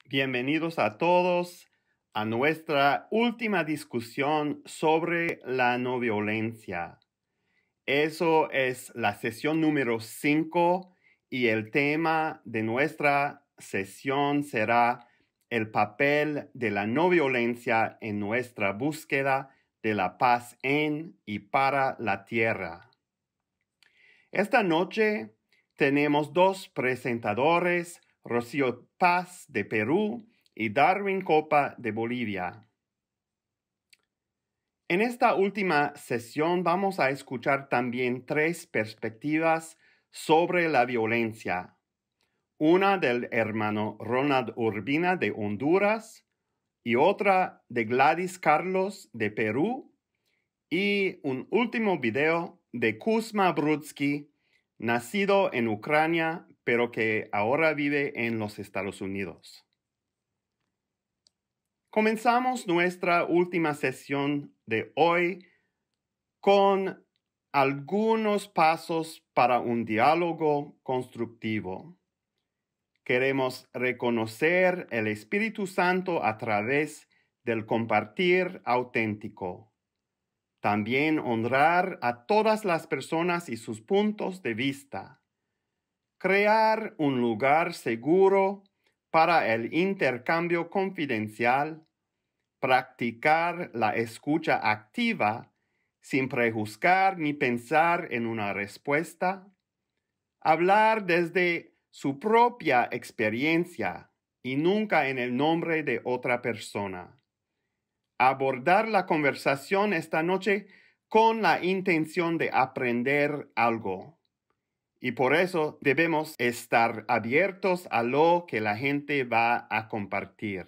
Bienvenidos a todos a nuestra última discusión sobre la no violencia. Eso es la sesión número 5 y el tema de nuestra sesión será el papel de la no violencia en nuestra búsqueda de la paz en y para la tierra. Esta noche tenemos dos presentadores, Rocío Paz de Perú y Darwin Copa de Bolivia. En esta última sesión vamos a escuchar también tres perspectivas sobre la violencia. Una del hermano Ronald Urbina de Honduras y otra de Gladys Carlos de Perú y un último video de Kuzma Brudsky, nacido en Ucrania, pero que ahora vive en los Estados Unidos. Comenzamos nuestra última sesión de hoy con algunos pasos para un diálogo constructivo. Queremos reconocer el Espíritu Santo a través del compartir auténtico. También honrar a todas las personas y sus puntos de vista. Crear un lugar seguro para el intercambio confidencial. Practicar la escucha activa sin prejuzgar ni pensar en una respuesta. Hablar desde su propia experiencia y nunca en el nombre de otra persona. Abordar la conversación esta noche con la intención de aprender algo. Y por eso debemos estar abiertos a lo que la gente va a compartir.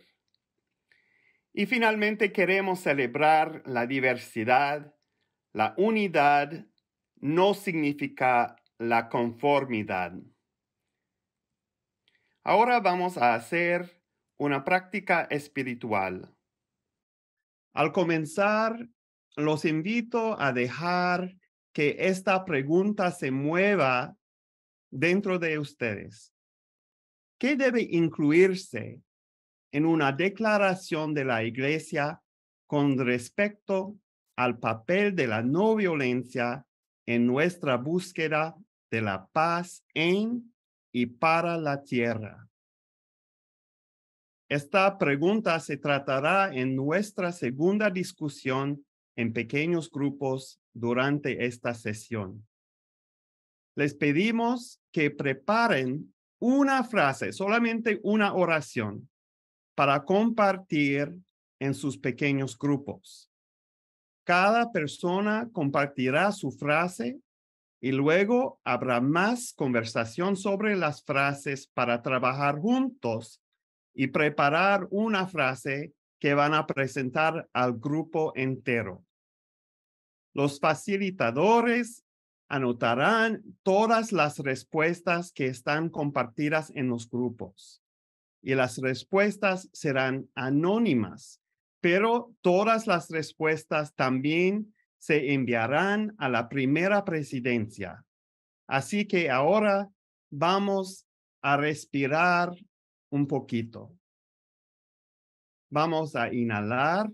Y finalmente queremos celebrar la diversidad. La unidad no significa la conformidad. Ahora vamos a hacer una práctica espiritual. Al comenzar, los invito a dejar que esta pregunta se mueva dentro de ustedes. ¿Qué debe incluirse en una declaración de la Iglesia con respecto al papel de la no violencia en nuestra búsqueda de la paz en y para la tierra? Esta pregunta se tratará en nuestra segunda discusión en pequeños grupos durante esta sesión. Les pedimos que preparen una frase, solamente una oración, para compartir en sus pequeños grupos. Cada persona compartirá su frase y luego habrá más conversación sobre las frases para trabajar juntos y preparar una frase que van a presentar al grupo entero. Los facilitadores anotarán todas las respuestas que están compartidas en los grupos y las respuestas serán anónimas, pero todas las respuestas también se enviarán a la primera presidencia. Así que ahora vamos a respirar un poquito. Vamos a inhalar.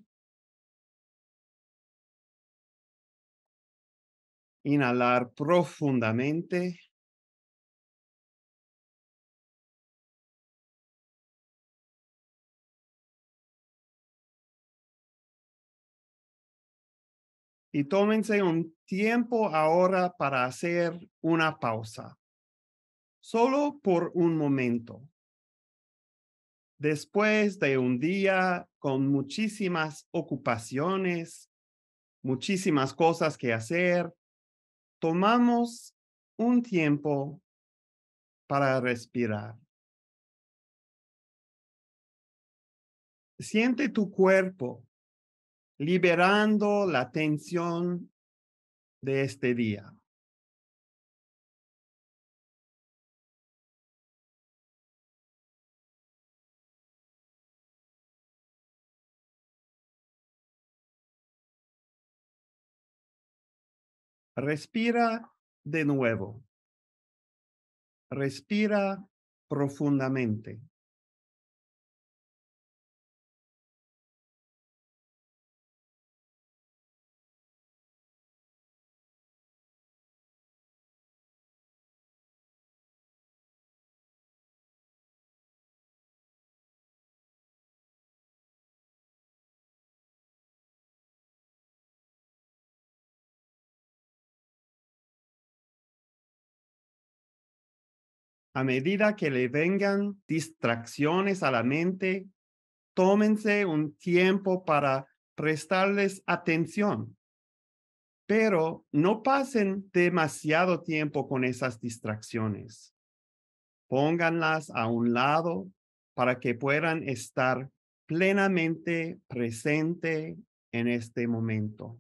Inhalar profundamente. Y tómense un tiempo ahora para hacer una pausa. Solo por un momento. Después de un día con muchísimas ocupaciones, muchísimas cosas que hacer, tomamos un tiempo para respirar. Siente tu cuerpo liberando la tensión de este día. Respira de nuevo. Respira profundamente. A medida que le vengan distracciones a la mente, tómense un tiempo para prestarles atención, pero no pasen demasiado tiempo con esas distracciones. Pónganlas a un lado para que puedan estar plenamente presente en este momento.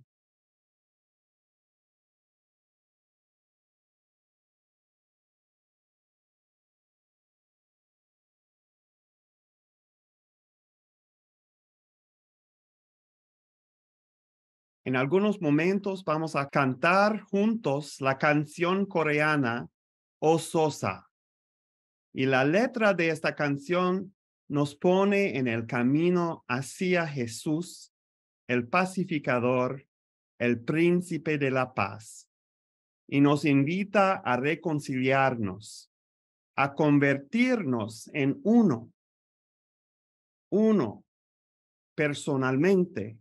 En algunos momentos vamos a cantar juntos la canción coreana O Sosa. Y la letra de esta canción nos pone en el camino hacia Jesús, el pacificador, el príncipe de la paz. Y nos invita a reconciliarnos, a convertirnos en uno personalmente,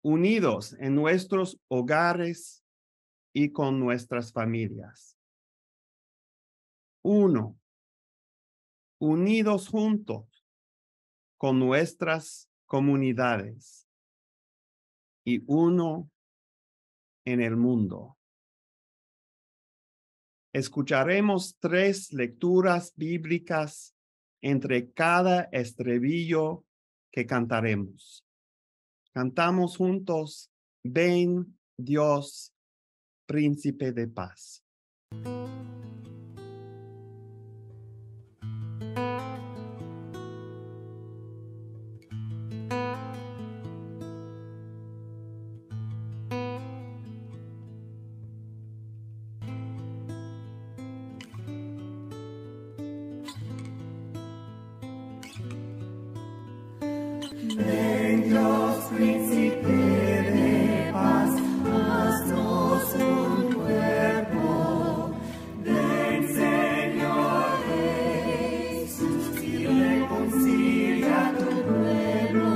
unidos en nuestros hogares y con nuestras familias. Uno, unidos juntos con nuestras comunidades y uno en el mundo. Escucharemos 3 lecturas bíblicas entre cada estribillo que cantaremos. Cantamos juntos, ven Dios, príncipe de paz. Ven Dios, príncipe de paz, haznos un cuerpo. Ven Señor Jesús y reconcilia a tu pueblo.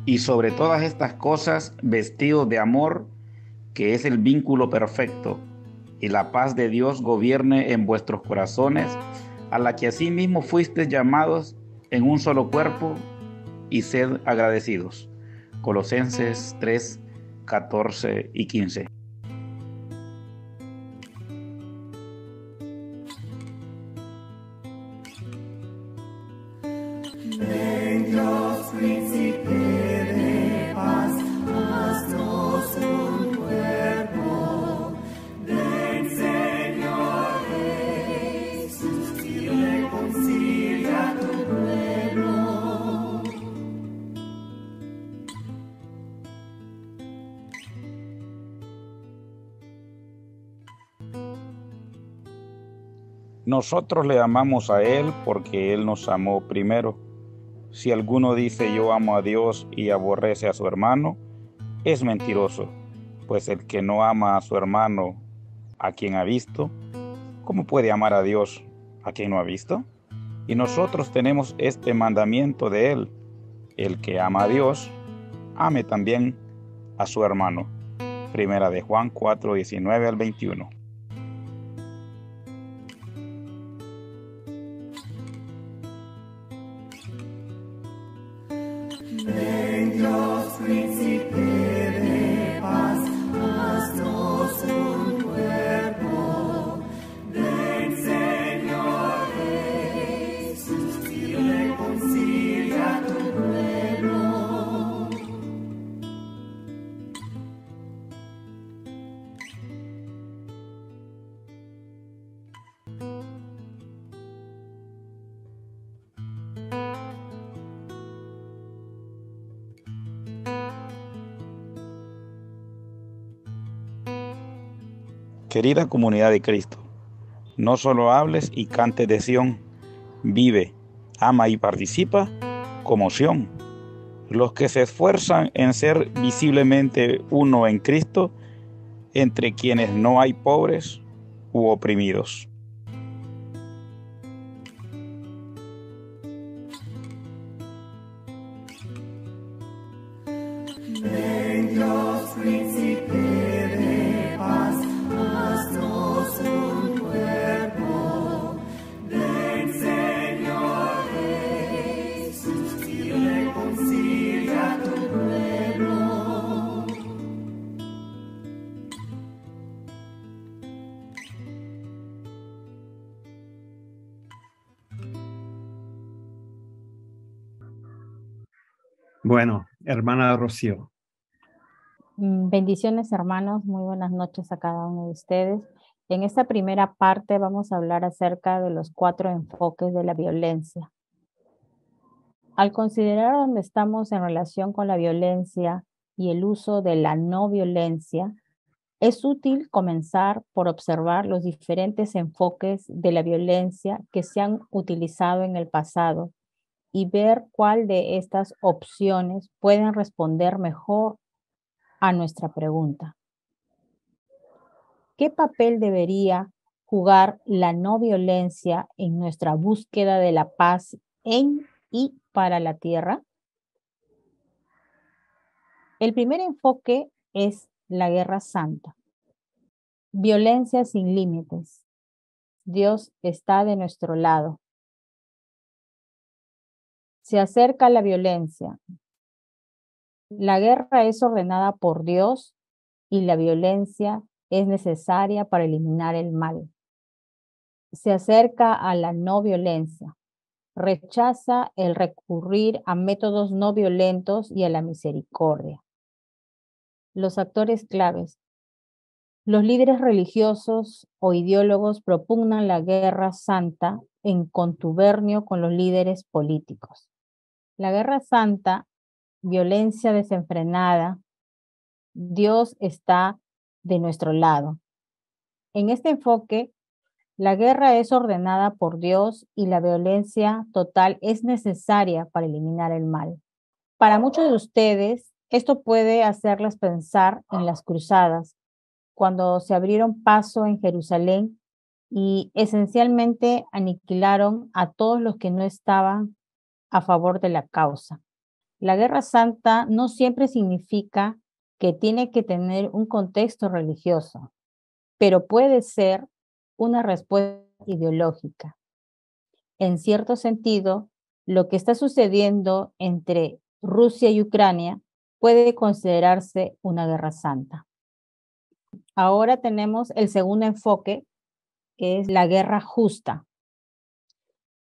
Y sobre todas estas cosas, vestidos de amor, que es el vínculo perfecto, y la paz de Dios gobierne en vuestros corazones, a la que asimismo fuisteis llamados en un solo cuerpo, y sed agradecidos. Colosenses 3, 14 y 15. Ven Dios, príncipe de paz, haznos un cuerpo. Ven Señor Jesús y reconcilia a tu pueblo. Nosotros le amamos a Él porque Él nos amó primero. Si alguno dice yo amo a Dios y aborrece a su hermano, es mentiroso, pues el que no ama a su hermano, a quien ha visto, ¿cómo puede amar a Dios, a quien no ha visto? Y nosotros tenemos este mandamiento de Él: el que ama a Dios, ame también a su hermano. Primera de Juan 4, 19 al 21. Ven Dios, príncipe de paz, haznos un cuerpo. Ven Señor Jesús y reconcilia a tu pueblo. Querida comunidad de Cristo, no solo hables y cantes de Sión, vive, ama y participa como Sión. Los que se esfuerzan en ser visiblemente uno en Cristo entre quienes no hay pobres u oprimidos. Ven Dios, príncipe de paz, haznos un cuerpo. Ven Señor Jesús y reconcilia a tu pueblo. Bueno, hermana Rocío. Bendiciones, hermanos, muy buenas noches a cada uno de ustedes. En esta primera parte vamos a hablar acerca de los 4 enfoques de la violencia. Al considerar dónde estamos en relación con la violencia y el uso de la no violencia, es útil comenzar por observar los diferentes enfoques de la violencia que se han utilizado en el pasado y ver cuál de estas opciones pueden responder mejor a nuestra pregunta. ¿Qué papel debería jugar la no violencia en nuestra búsqueda de la paz en y para la tierra? El primer enfoque es la guerra santa. Violencia sin límites. Dios está de nuestro lado. Se acerca la violencia. La guerra es ordenada por Dios y la violencia es necesaria para eliminar el mal. Se acerca a la no violencia. Rechaza el recurrir a métodos no violentos y a la misericordia. Los actores claves. Los líderes religiosos o ideólogos propugnan la guerra santa en contubernio con los líderes políticos. La guerra santa, violencia desenfrenada, Dios está de nuestro lado. En este enfoque, la guerra es ordenada por Dios y la violencia total es necesaria para eliminar el mal. Para muchos de ustedes, esto puede hacerles pensar en las cruzadas, cuando se abrieron paso en Jerusalén y esencialmente aniquilaron a todos los que no estaban a favor de la causa. La guerra santa no siempre significa que tiene que tener un contexto religioso, pero puede ser una respuesta ideológica. En cierto sentido, lo que está sucediendo entre Rusia y Ucrania puede considerarse una guerra santa. Ahora tenemos el segundo enfoque, que es la guerra justa.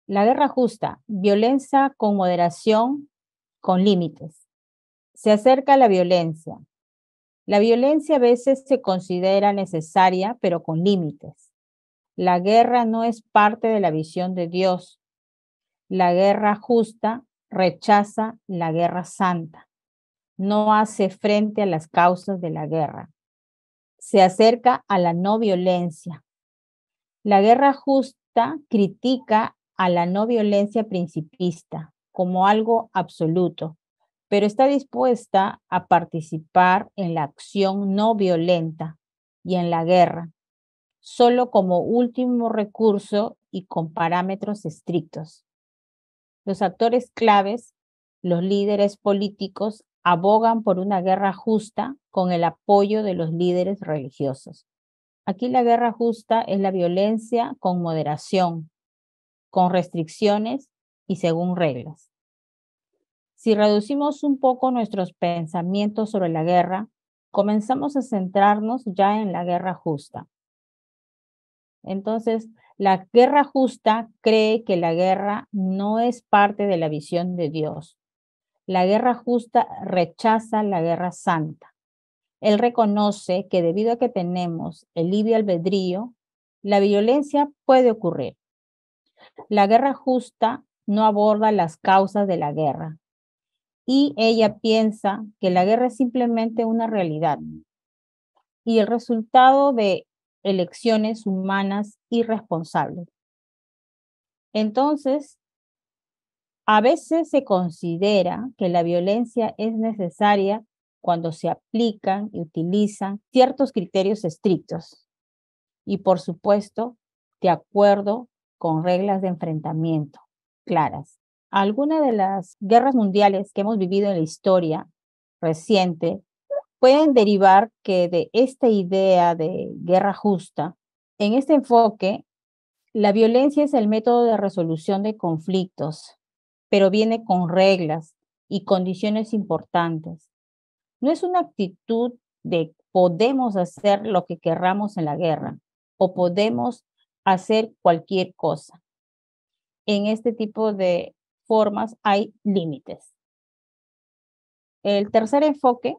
La guerra justa, violencia con moderación, con límites. Se acerca la violencia. La violencia a veces se considera necesaria, pero con límites. La guerra no es parte de la visión de Dios. La guerra justa rechaza la guerra santa. No hace frente a las causas de la guerra. Se acerca a la no violencia. La guerra justa critica a la no violencia principista como algo absoluto, pero está dispuesta a participar en la acción no violenta y en la guerra, solo como último recurso y con parámetros estrictos. Los actores claves, los líderes políticos, abogan por una guerra justa con el apoyo de los líderes religiosos. Aquí la guerra justa es la violencia con moderación, con restricciones y según reglas. Si reducimos un poco nuestros pensamientos sobre la guerra, comenzamos a centrarnos ya en la guerra justa. Entonces, la guerra justa cree que la guerra no es parte de la visión de Dios. La guerra justa rechaza la guerra santa. Él reconoce que debido a que tenemos el libre albedrío, la violencia puede ocurrir. La guerra justa no aborda las causas de la guerra y ella piensa que la guerra es simplemente una realidad y el resultado de elecciones humanas irresponsables. Entonces, a veces se considera que la violencia es necesaria cuando se aplican y utilizan ciertos criterios estrictos y, por supuesto, de acuerdo con reglas de enfrentamiento claras. Algunas de las guerras mundiales que hemos vivido en la historia reciente pueden derivar que de esta idea de guerra justa, en este enfoque, la violencia es el método de resolución de conflictos, pero viene con reglas y condiciones importantes. No es una actitud de podemos hacer lo que querramos en la guerra o podemos hacer cualquier cosa. En este tipo de formas hay límites. El tercer enfoque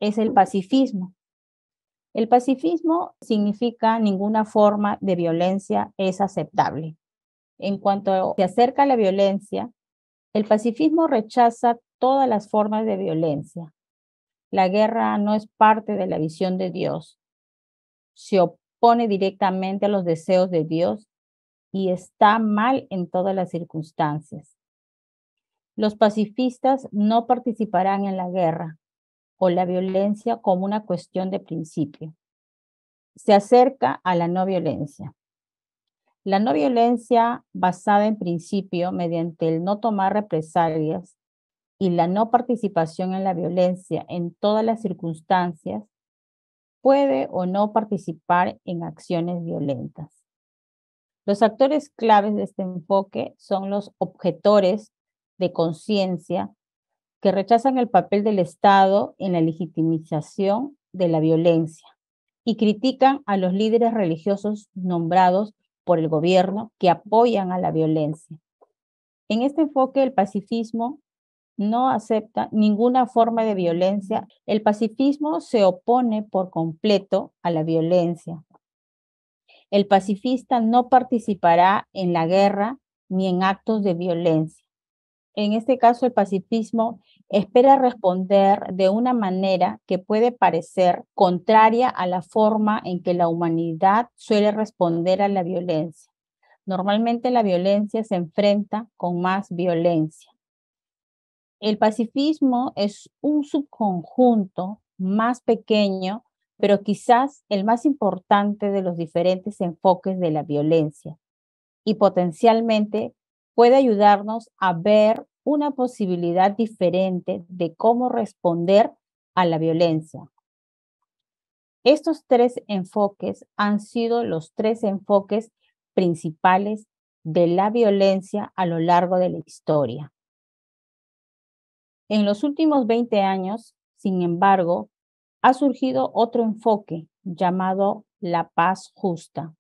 es el pacifismo. El pacifismo significa ninguna forma de violencia es aceptable. En cuanto se acerca a la violencia, el pacifismo rechaza todas las formas de violencia. La guerra no es parte de la visión de Dios. Se opone directamente a los deseos de Dios y está mal en todas las circunstancias. Los pacifistas no participarán en la guerra o la violencia como una cuestión de principio. Se acerca a la no violencia. La no violencia basada en principio mediante el no tomar represalias y la no participación en la violencia en todas las circunstancias puede o no participar en acciones violentas. Los actores claves de este enfoque son los objetores de conciencia que rechazan el papel del Estado en la legitimización de la violencia y critican a los líderes religiosos nombrados por el gobierno que apoyan a la violencia. En este enfoque, el pacifismo no acepta ninguna forma de violencia. El pacifismo se opone por completo a la violencia. El pacifista no participará en la guerra ni en actos de violencia. En este caso, el pacifismo espera responder de una manera que puede parecer contraria a la forma en que la humanidad suele responder a la violencia. Normalmente la violencia se enfrenta con más violencia. El pacifismo es un subconjunto más pequeño, pero quizás el más importante de los diferentes enfoques de la violencia y potencialmente puede ayudarnos a ver una posibilidad diferente de cómo responder a la violencia. Estos tres enfoques han sido los tres enfoques principales de la violencia a lo largo de la historia. En los últimos 20 años, sin embargo, ha surgido otro enfoque llamado la paz justa,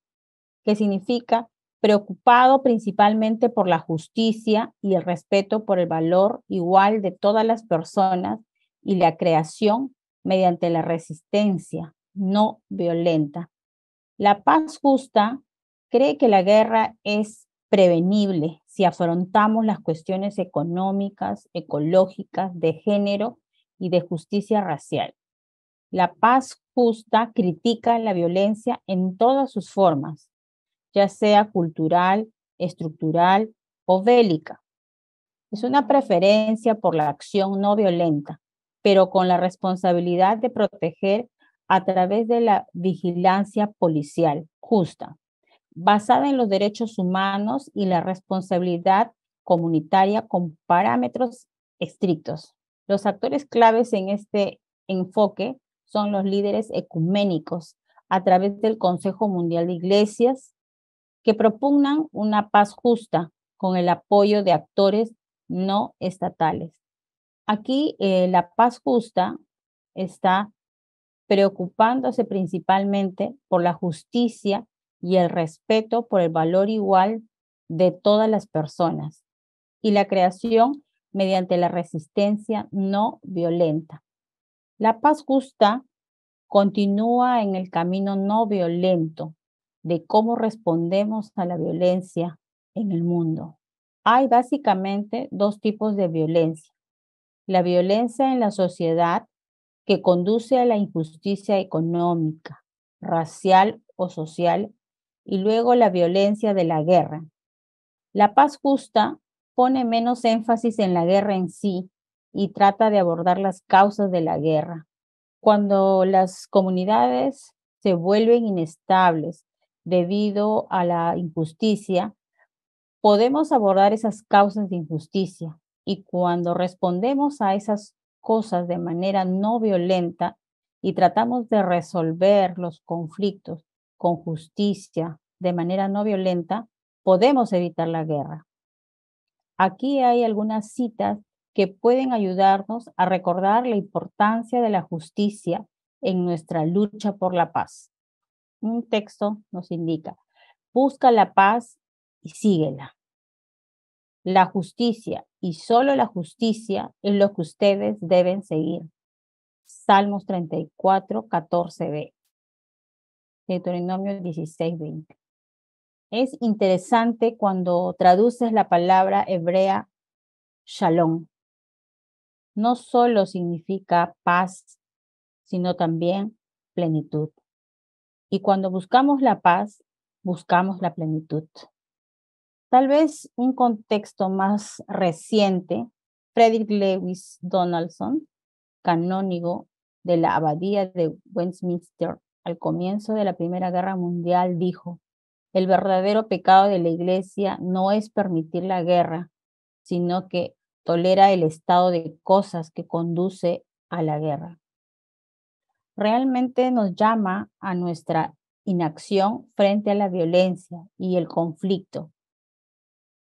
que significa preocupado principalmente por la justicia y el respeto por el valor igual de todas las personas y la creación mediante la resistencia no violenta. La paz justa cree que la guerra es prevenible si afrontamos las cuestiones económicas, ecológicas, de género y de justicia racial. La paz justa critica la violencia en todas sus formas, ya sea cultural, estructural o bélica. Es una preferencia por la acción no violenta, pero con la responsabilidad de proteger a través de la vigilancia policial justa, basada en los derechos humanos y la responsabilidad comunitaria con parámetros estrictos. Los actores claves en este enfoque son los líderes ecuménicos a través del Consejo Mundial de Iglesias, que propugnan una paz justa con el apoyo de actores no estatales. Aquí la paz justa está preocupándose principalmente por la justicia y el respeto por el valor igual de todas las personas y la creación mediante la resistencia no violenta. La paz justa continúa en el camino no violento de cómo respondemos a la violencia en el mundo. Hay básicamente dos tipos de violencia. La violencia en la sociedad que conduce a la injusticia económica, racial o social, y luego la violencia de la guerra. La paz justa pone menos énfasis en la guerra en sí y trata de abordar las causas de la guerra. Cuando las comunidades se vuelven inestables debido a la injusticia, podemos abordar esas causas de injusticia. Y cuando respondemos a esas cosas de manera no violenta y tratamos de resolver los conflictos con justicia de manera no violenta, podemos evitar la guerra. Aquí hay algunas citas que pueden ayudarnos a recordar la importancia de la justicia en nuestra lucha por la paz. Un texto nos indica: busca la paz y síguela. La justicia y solo la justicia es lo que ustedes deben seguir. Salmos 34, 14b. Deuteronomio 16, 20. Es interesante cuando traduces la palabra hebrea shalom. No solo significa paz, sino también plenitud. Y cuando buscamos la paz, buscamos la plenitud. Tal vez un contexto más reciente, Frederick Lewis Donaldson, canónigo de la Abadía de Westminster al comienzo de la Primera Guerra Mundial, dijo: el verdadero pecado de la Iglesia no es permitir la guerra, sino que tolera el estado de cosas que conduce a la guerra. Realmente nos llama a nuestra inacción frente a la violencia y el conflicto.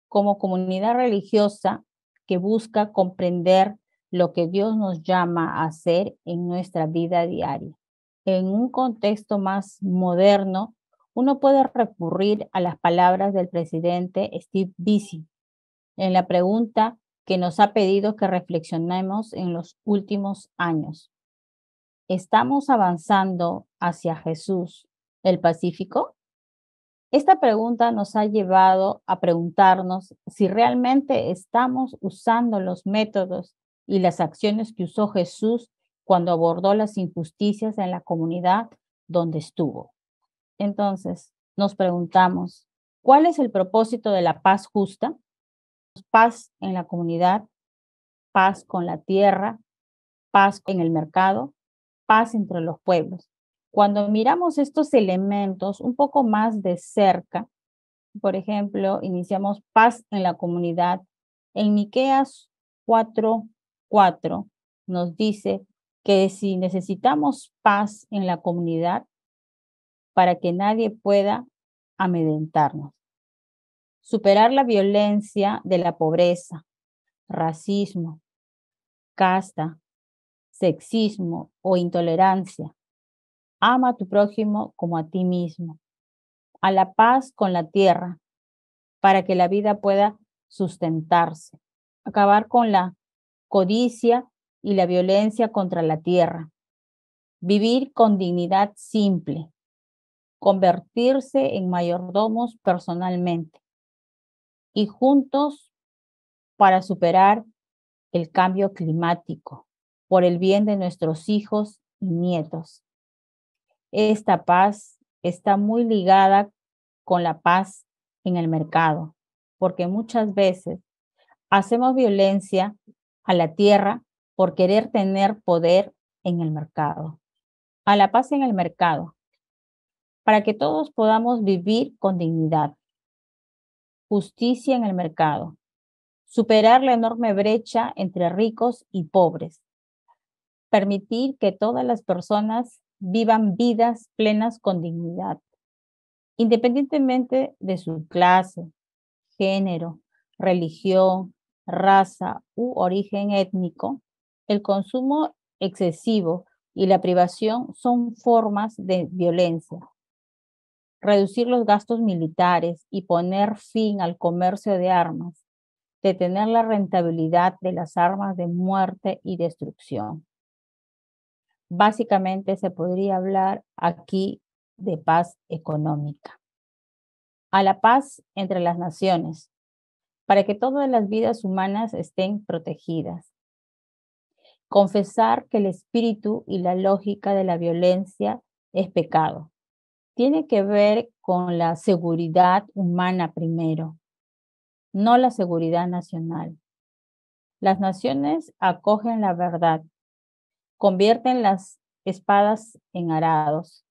Como comunidad religiosa que busca comprender lo que Dios nos llama a hacer en nuestra vida diaria. En un contexto más moderno, uno puede recurrir a las palabras del presidente Steve Bisi en la pregunta que nos ha pedido que reflexionemos en los últimos años. ¿Estamos avanzando hacia Jesús, el Pacífico? Esta pregunta nos ha llevado a preguntarnos si realmente estamos usando los métodos y las acciones que usó Jesús cuando abordó las injusticias en la comunidad donde estuvo. Entonces, nos preguntamos, ¿cuál es el propósito de la paz justa? Paz en la comunidad, paz con la tierra, paz en el mercado, paz entre los pueblos. Cuando miramos estos elementos un poco más de cerca, por ejemplo, iniciamos paz en la comunidad. En Miqueas 4:4 nos dice que si necesitamos paz en la comunidad para que nadie pueda amedrentarnos. Superar la violencia de la pobreza, racismo, casta, sexismo o intolerancia. Ama a tu prójimo como a ti mismo. A la paz con la tierra, para que la vida pueda sustentarse. Acabar con la codicia y la violencia contra la tierra. Vivir con dignidad simple. Convertirse en mayordomos personalmente. Y juntos para superar el cambio climático, por el bien de nuestros hijos y nietos. Esta paz está muy ligada con la paz en el mercado, porque muchas veces hacemos violencia a la tierra por querer tener poder en el mercado. A la paz en el mercado, para que todos podamos vivir con dignidad. Justicia en el mercado. Superar la enorme brecha entre ricos y pobres. Permitir que todas las personas vivan vidas plenas con dignidad, independientemente de su clase, género, religión, raza u origen étnico. El consumo excesivo y la privación son formas de violencia. Reducir los gastos militares y poner fin al comercio de armas, detener la rentabilidad de las armas de muerte y destrucción. Básicamente se podría hablar aquí de paz económica. A la paz entre las naciones, para que todas las vidas humanas estén protegidas. Confesar que el espíritu y la lógica de la violencia es pecado. Tiene que ver con la seguridad humana primero, no la seguridad nacional. Las naciones acogen la verdad, convierten las espadas en arados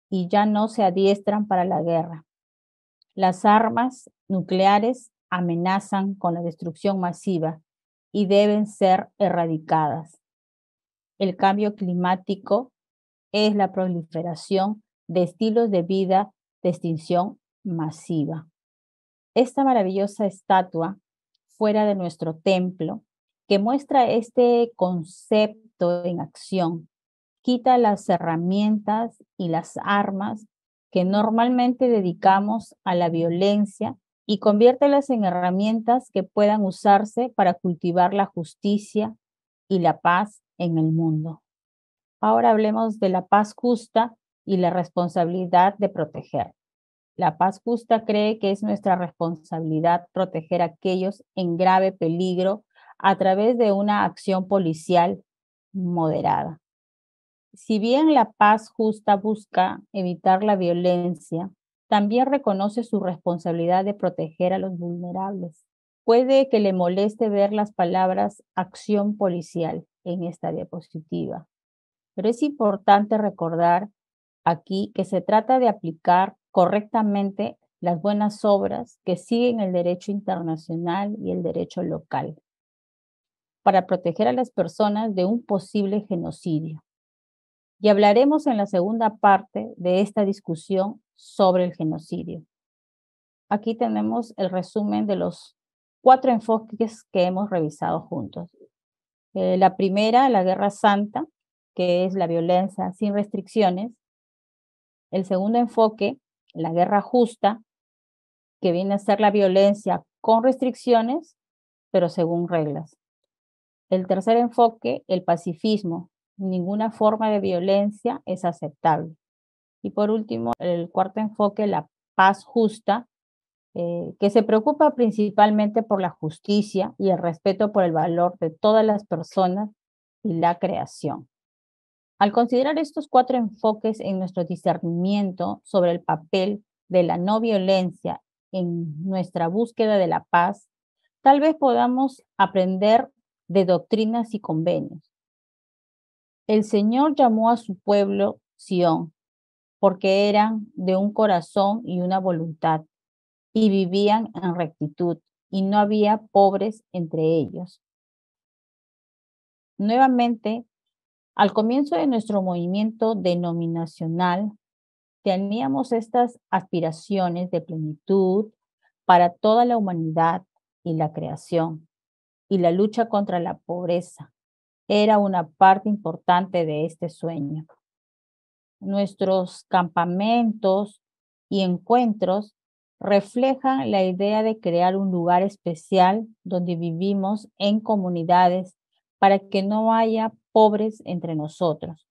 y ya no se adiestran para la guerra. Las armas nucleares amenazan con la destrucción masiva y deben ser erradicadas. El cambio climático es la proliferación de estilos de vida de extinción masiva. Esta maravillosa estatua fuera de nuestro templo, que muestra este concepto en acción, quita las herramientas y las armas que normalmente dedicamos a la violencia y conviértelas en herramientas que puedan usarse para cultivar la justicia y la paz en el mundo. Ahora hablemos de la paz justa y la responsabilidad de proteger. La paz justa cree que es nuestra responsabilidad proteger a aquellos en grave peligro a través de una acción policial moderada. Si bien la paz justa busca evitar la violencia, también reconoce su responsabilidad de proteger a los vulnerables. Puede que le moleste ver las palabras acción policial en esta diapositiva, pero es importante recordar aquí que se trata de aplicar correctamente las buenas obras que siguen el derecho internacional y el derecho local para proteger a las personas de un posible genocidio. Y hablaremos en la segunda parte de esta discusión sobre el genocidio. Aquí tenemos el resumen de los 4 enfoques que hemos revisado juntos. La primera, la Guerra Santa, que es la violencia sin restricciones. El segundo enfoque, la guerra justa, que viene a ser la violencia con restricciones, pero según reglas. El tercer enfoque, el pacifismo. Ninguna forma de violencia es aceptable. Y por último, el cuarto enfoque, la paz justa, que se preocupa principalmente por la justicia y el respeto por el valor de todas las personas y la creación. Al considerar estos 4 enfoques en nuestro discernimiento sobre el papel de la no violencia en nuestra búsqueda de la paz, tal vez podamos aprender de doctrinas y convenios. El Señor llamó a su pueblo Sión, porque eran de un corazón y una voluntad, y vivían en rectitud, y no había pobres entre ellos. Nuevamente, al comienzo de nuestro movimiento denominacional, teníamos estas aspiraciones de plenitud para toda la humanidad y la creación, y la lucha contra la pobreza era una parte importante de este sueño. Nuestros campamentos y encuentros reflejan la idea de crear un lugar especial donde vivimos en comunidades para que no haya pobres entre nosotros.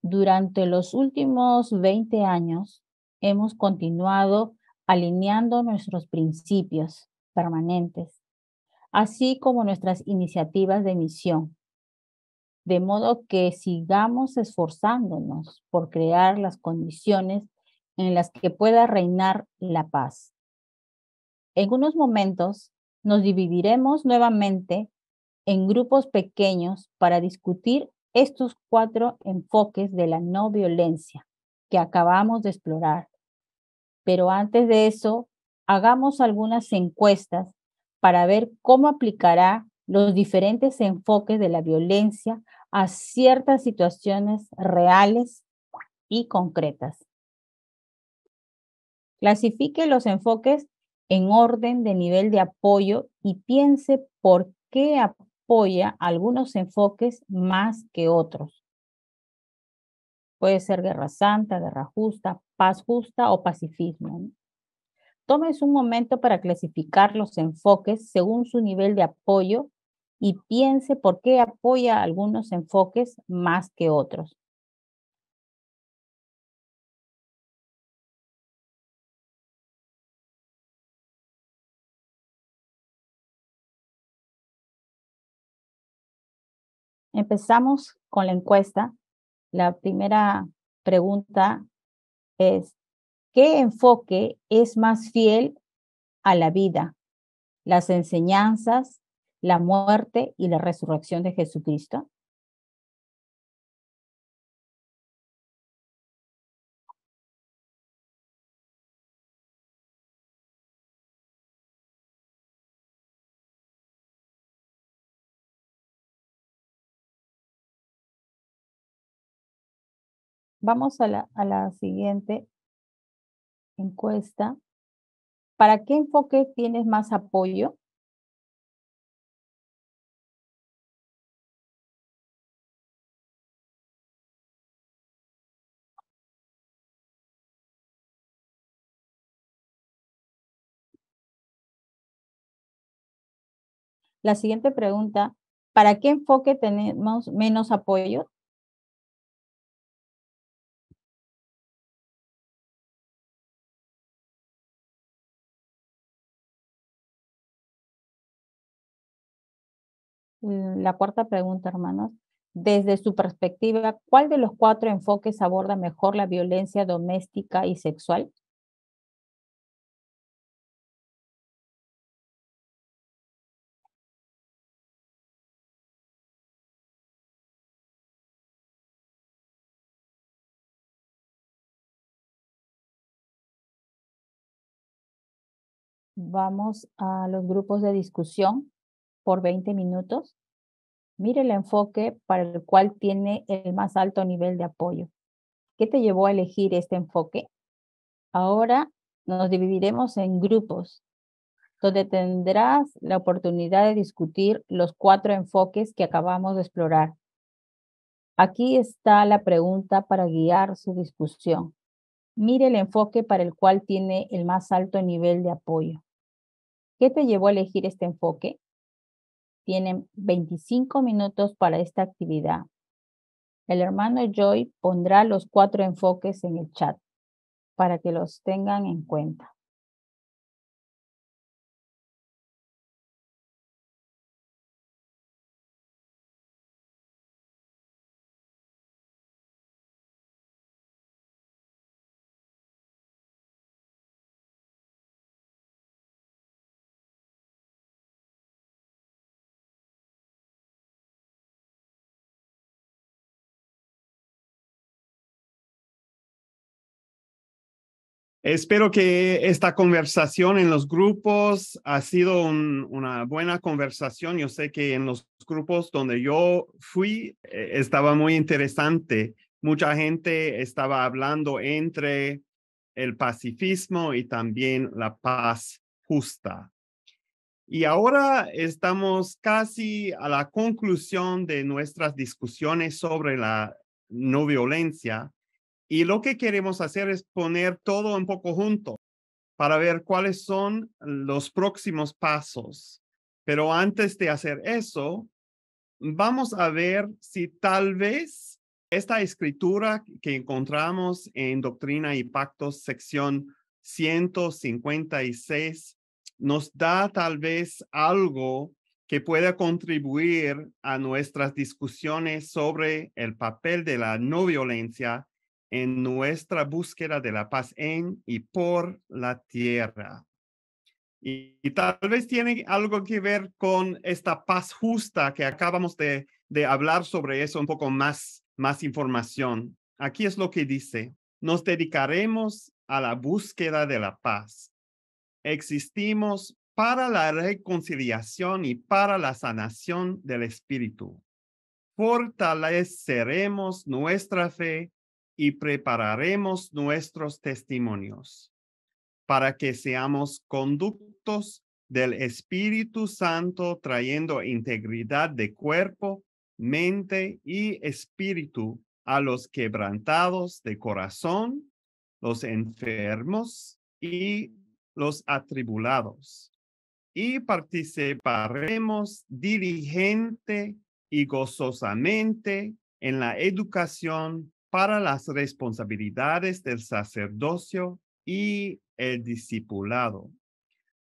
Durante los últimos 20 años hemos continuado alineando nuestros principios permanentes, así como nuestras iniciativas de misión, de modo que sigamos esforzándonos por crear las condiciones en las que pueda reinar la paz. En unos momentos nos dividiremos nuevamente en grupos pequeños para discutir estos 4 enfoques de la no violencia que acabamos de explorar. Pero antes de eso, hagamos algunas encuestas para ver cómo aplicará los diferentes enfoques de la violencia a ciertas situaciones reales y concretas. Clasifique los enfoques en orden de nivel de apoyo y piense por qué apoya algunos enfoques más que otros. Puede ser guerra santa, guerra justa, paz justa o pacifismo, ¿no? Tómese un momento para clasificar los enfoques según su nivel de apoyo y piense por qué apoya algunos enfoques más que otros. Empezamos con la encuesta. La primera pregunta es, ¿qué enfoque es más fiel a la vida, las enseñanzas la muerte y la resurrección de Jesucristo? Vamos a la siguiente encuesta. ¿Para qué enfoque tienes más apoyo? La siguiente pregunta, ¿para qué enfoque tenemos menos apoyo? La cuarta pregunta, hermanos. Desde su perspectiva, ¿cuál de los 4 enfoques aborda mejor la violencia doméstica y sexual? Vamos a los grupos de discusión por 20 minutos. Mire el enfoque para el cual tiene el más alto nivel de apoyo. ¿Qué te llevó a elegir este enfoque? Ahora nos dividiremos en grupos, donde tendrás la oportunidad de discutir los 4 enfoques que acabamos de explorar. Aquí está la pregunta para guiar su discusión. Mire el enfoque para el cual tiene el más alto nivel de apoyo. ¿Qué te llevó a elegir este enfoque? Tienen 25 minutos para esta actividad. El hermano Joy pondrá los 4 enfoques en el chat para que los tengan en cuenta. Espero que esta conversación en los grupos ha sido una buena conversación. Yo sé que en los grupos donde yo fui estaba muy interesante. Mucha gente estaba hablando entre el pacifismo y también la paz justa. Y ahora estamos casi a la conclusión de nuestras discusiones sobre la no violencia. Y lo que queremos hacer es poner todo un poco junto para ver cuáles son los próximos pasos. Pero antes de hacer eso, vamos a ver si tal vez esta escritura que encontramos en Doctrina y Pactos, sección 156, nos da tal vez algo que pueda contribuir a nuestras discusiones sobre el papel de la no violencia en nuestra búsqueda de la paz en y por la tierra. Y tal vez tiene algo que ver con esta paz justa que acabamos de hablar sobre eso, un poco más información. Aquí es lo que dice: nos dedicaremos a la búsqueda de la paz. Existimos para la reconciliación y para la sanación del espíritu. Fortaleceremos nuestra fe y prepararemos nuestros testimonios para que seamos conductos del Espíritu Santo, trayendo integridad de cuerpo, mente y espíritu a los quebrantados de corazón, los enfermos y los atribulados. Y participaremos diligente y gozosamente en la educación para las responsabilidades del sacerdocio y el discipulado.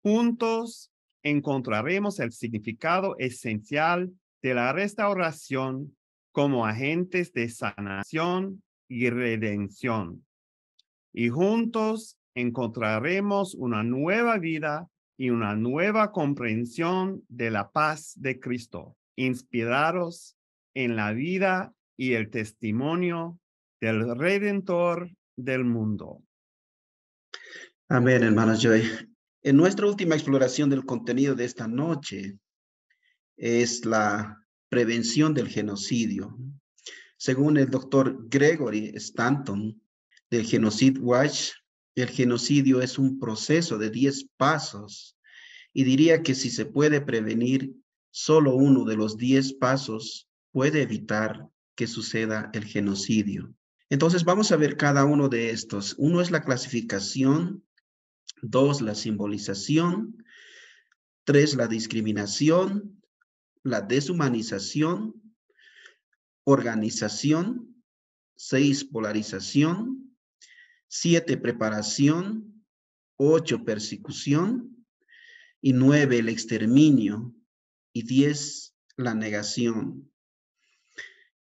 Juntos encontraremos el significado esencial de la restauración como agentes de sanación y redención. Y juntos encontraremos una nueva vida y una nueva comprensión de la paz de Cristo, inspirados en la vida y el testimonio del Redentor del mundo. Amén, hermano Joy. En nuestra última exploración del contenido de esta noche es la prevención del genocidio. Según el doctor Gregory Stanton del Genocide Watch, el genocidio es un proceso de 10 pasos y diría que si se puede prevenir solo uno de los 10 pasos, puede evitar que suceda el genocidio. Entonces vamos a ver cada uno de estos. Uno es la clasificación, 2, la simbolización, 3, la discriminación, la deshumanización, organización, 6, polarización, 7, preparación, 8, persecución, y 9, el exterminio, y 10, la negación.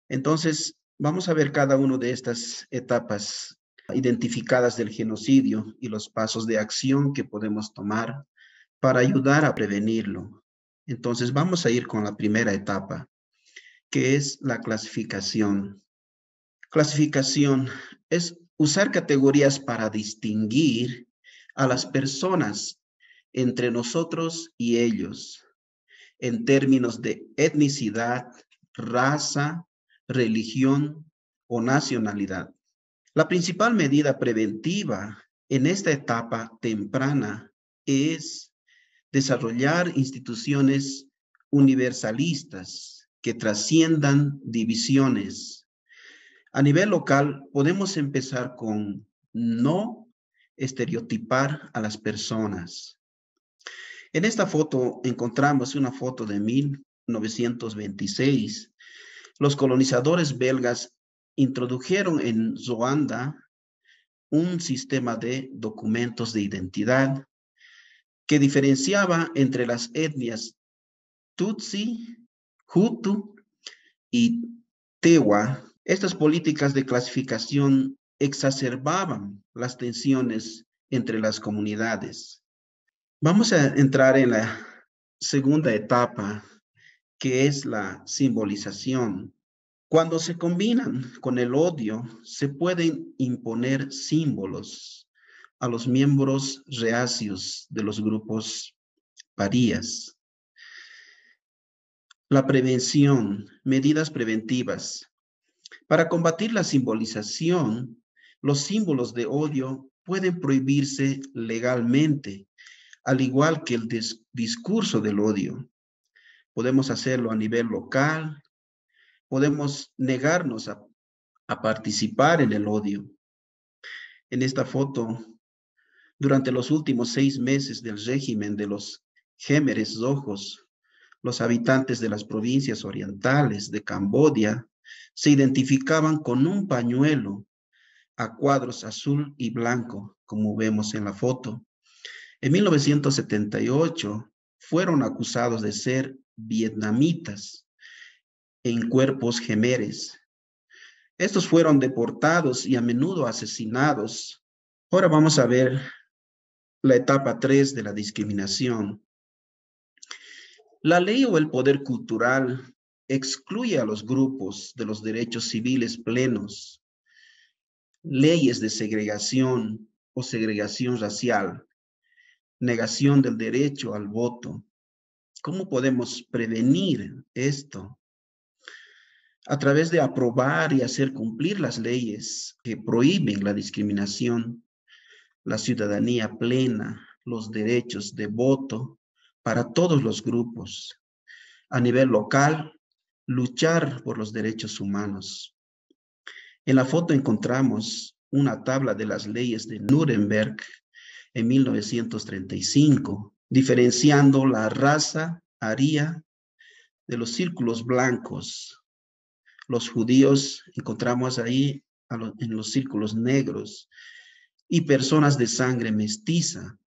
Entonces, vamos a ver cada una de estas etapas identificadas del genocidio y los pasos de acción que podemos tomar para ayudar a prevenirlo. Entonces, vamos a ir con la primera etapa, que es la clasificación. Clasificación es usar categorías para distinguir a las personas entre nosotros y ellos en términos de etnicidad, raza, religión o nacionalidad. La principal medida preventiva en esta etapa temprana es desarrollar instituciones universalistas que trasciendan divisiones. A nivel local, podemos empezar con no estereotipar a las personas. En esta foto encontramos una foto de 1926. Los colonizadores belgas introdujeron en Ruanda un sistema de documentos de identidad que diferenciaba entre las etnias Tutsi, Hutu y Tewa. Estas políticas de clasificación exacerbaban las tensiones entre las comunidades. Vamos a entrar en la segunda etapa, que es la simbolización. Cuando se combinan con el odio, se pueden imponer símbolos a los miembros reacios de los grupos parías. La prevención, medidas preventivas. Para combatir la simbolización, los símbolos de odio pueden prohibirse legalmente, al igual que el discurso del odio. Podemos hacerlo a nivel local, podemos negarnos a participar en el odio. En esta foto, durante los últimos 6 meses del régimen de los Gémeres Rojos, los habitantes de las provincias orientales de Camboya se identificaban con un pañuelo a cuadros azul y blanco, como vemos en la foto. En 1978 fueron acusados de ser vietnamitas en cuerpos gemeres. Estos fueron deportados y a menudo asesinados. Ahora vamos a ver la etapa 3 de la discriminación. La ley o el poder cultural excluye a los grupos de los derechos civiles plenos, leyes de segregación o segregación racial, negación del derecho al voto. ¿Cómo podemos prevenir esto? A través de aprobar y hacer cumplir las leyes que prohíben la discriminación, la ciudadanía plena, los derechos de voto para todos los grupos. A nivel local, luchar por los derechos humanos. En la foto encontramos una tabla de las leyes de Nuremberg en 1935, diferenciando la raza aria de los círculos blancos. Los judíos encontramos ahí en los círculos negros y personas de sangre mestiza.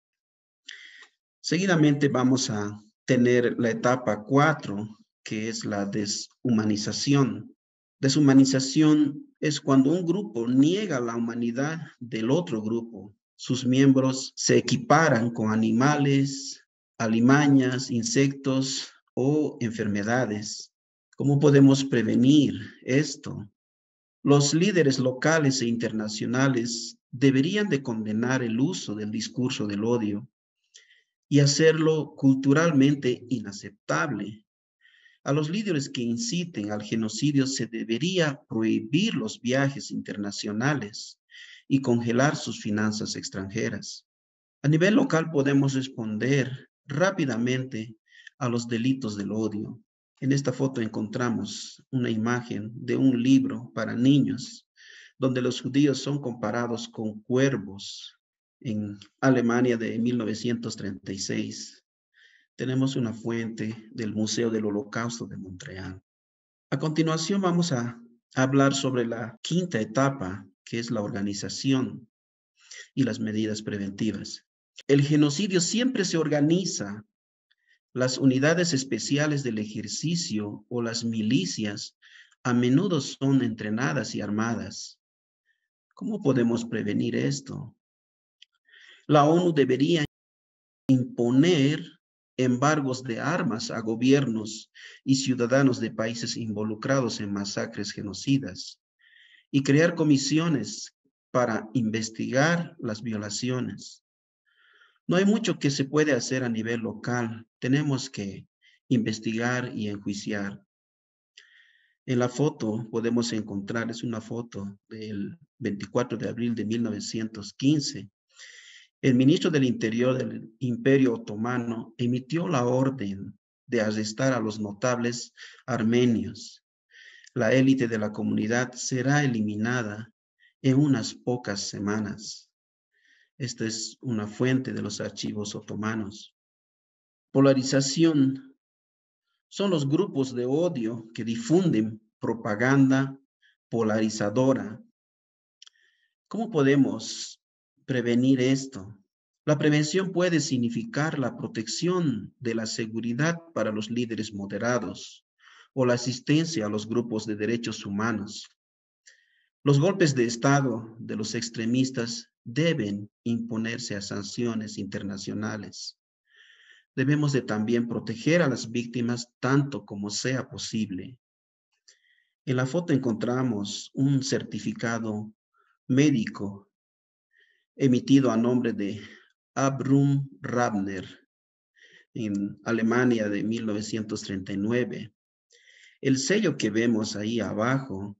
Seguidamente vamos a tener la etapa 4, que es la deshumanización. Deshumanización es cuando un grupo niega la humanidad del otro grupo. Sus miembros se equiparan con animales, alimañas, insectos o enfermedades. ¿Cómo podemos prevenir esto? Los líderes locales e internacionales deberían de condenar el uso del discurso del odio y hacerlo culturalmente inaceptable. A los líderes que inciten al genocidio se debería prohibir los viajes internacionales y congelar sus finanzas extranjeras. A nivel local podemos responder rápidamente a los delitos del odio. En esta foto encontramos una imagen de un libro para niños, donde los judíos son comparados con cuervos en Alemania de 1936. Tenemos una fuente del Museo del Holocausto de Montreal. A continuación vamos a hablar sobre la quinta etapa, que es la organización y las medidas preventivas. El genocidio siempre se organiza. Las unidades especiales del ejercicio o las milicias a menudo son entrenadas y armadas. ¿Cómo podemos prevenir esto? La ONU debería imponer embargos de armas a gobiernos y ciudadanos de países involucrados en masacres genocidas y crear comisiones para investigar las violaciones. No hay mucho que se puede hacer a nivel local. Tenemos que investigar y enjuiciar. En la foto podemos encontrar, es una foto del 24 de abril de 1915. El ministro del Interior del Imperio Otomano emitió la orden de arrestar a los notables armenios. La élite de la comunidad será eliminada en unas pocas semanas. Esta es una fuente de los archivos otomanos. Polarización son los grupos de odio que difunden propaganda polarizadora. ¿Cómo podemos prevenir esto? La prevención puede significar la protección de la seguridad para los líderes moderados o la asistencia a los grupos de derechos humanos. Los golpes de Estado de los extremistas deben imponerse a sanciones internacionales. Debemos de también proteger a las víctimas tanto como sea posible. En la foto encontramos un certificado médico emitido a nombre de Abram Rabner en Alemania de 1939. El sello que vemos ahí abajo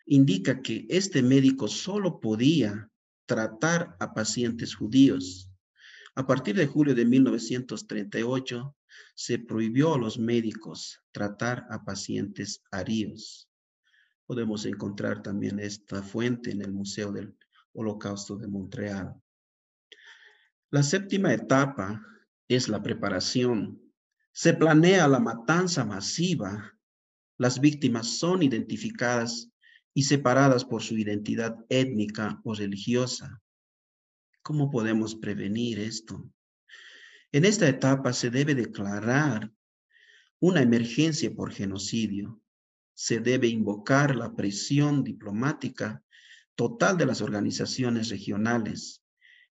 indica que este médico solo podía tratar a pacientes judíos. A partir de julio de 1938, se prohibió a los médicos tratar a pacientes arios. Podemos encontrar también esta fuente en el Museo del Holocausto de Montreal. La séptima etapa es la preparación. Se planea la matanza masiva. Las víctimas son identificadas y separadas por su identidad étnica o religiosa. ¿Cómo podemos prevenir esto? En esta etapa se debe declarar una emergencia por genocidio. Se debe invocar la presión diplomática total de las organizaciones regionales,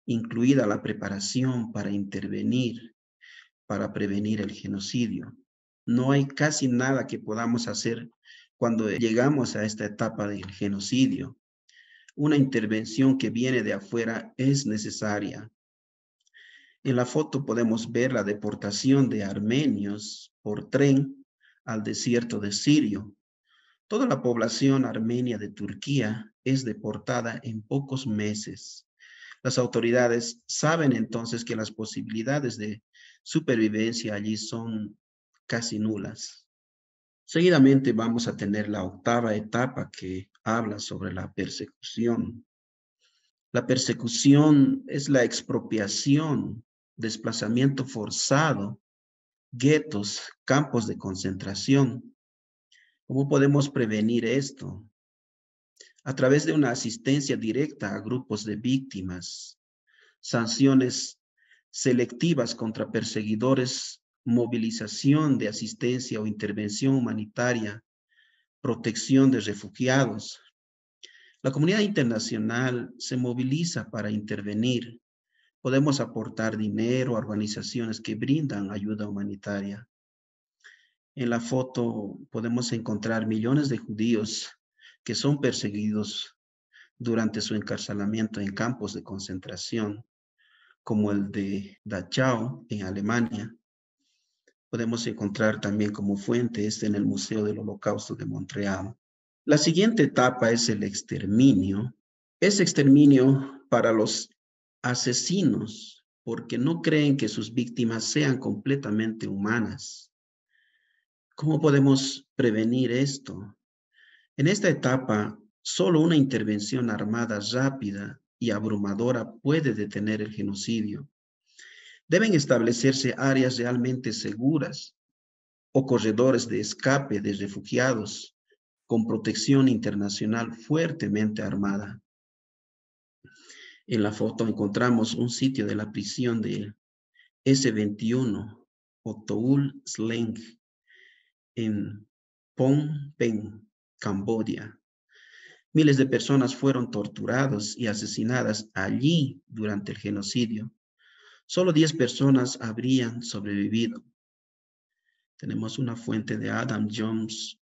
incluida la preparación para intervenir, para prevenir el genocidio. No hay casi nada que podamos hacer cuando llegamos a esta etapa del genocidio. Una intervención que viene de afuera es necesaria. En la foto podemos ver la deportación de armenios por tren al desierto de Sirio. Toda la población armenia de Turquía es deportada en pocos meses. Las autoridades saben entonces que las posibilidades de supervivencia allí son casi nulas. Seguidamente vamos a tener la octava etapa que habla sobre la persecución. La persecución es la expropiación, desplazamiento forzado, guetos, campos de concentración. ¿Cómo podemos prevenir esto? A través de una asistencia directa a grupos de víctimas, sanciones selectivas contra perseguidores, movilización de asistencia o intervención humanitaria, protección de refugiados. La comunidad internacional se moviliza para intervenir, Podemos aportar dinero a organizaciones que brindan ayuda humanitaria. En la foto podemos encontrar millones de judíos que son perseguidos durante su encarcelamiento en campos de concentración, como el de Dachau en Alemania. Podemos encontrar también como fuente en el Museo del Holocausto de Montreal. La siguiente etapa es el exterminio. Es exterminio para los asesinos porque no creen que sus víctimas sean completamente humanas. ¿Cómo podemos prevenir esto? En esta etapa, solo una intervención armada rápida y abrumadora puede detener el genocidio. Deben establecerse áreas realmente seguras o corredores de escape de refugiados con protección internacional fuertemente armada. En la foto encontramos un sitio de la prisión de S21 o Toul Sleng en Phnom Penh, Camboya. Miles de personas fueron torturadas y asesinadas allí durante el genocidio. Solo 10 personas habrían sobrevivido. Tenemos una fuente de Adam Jones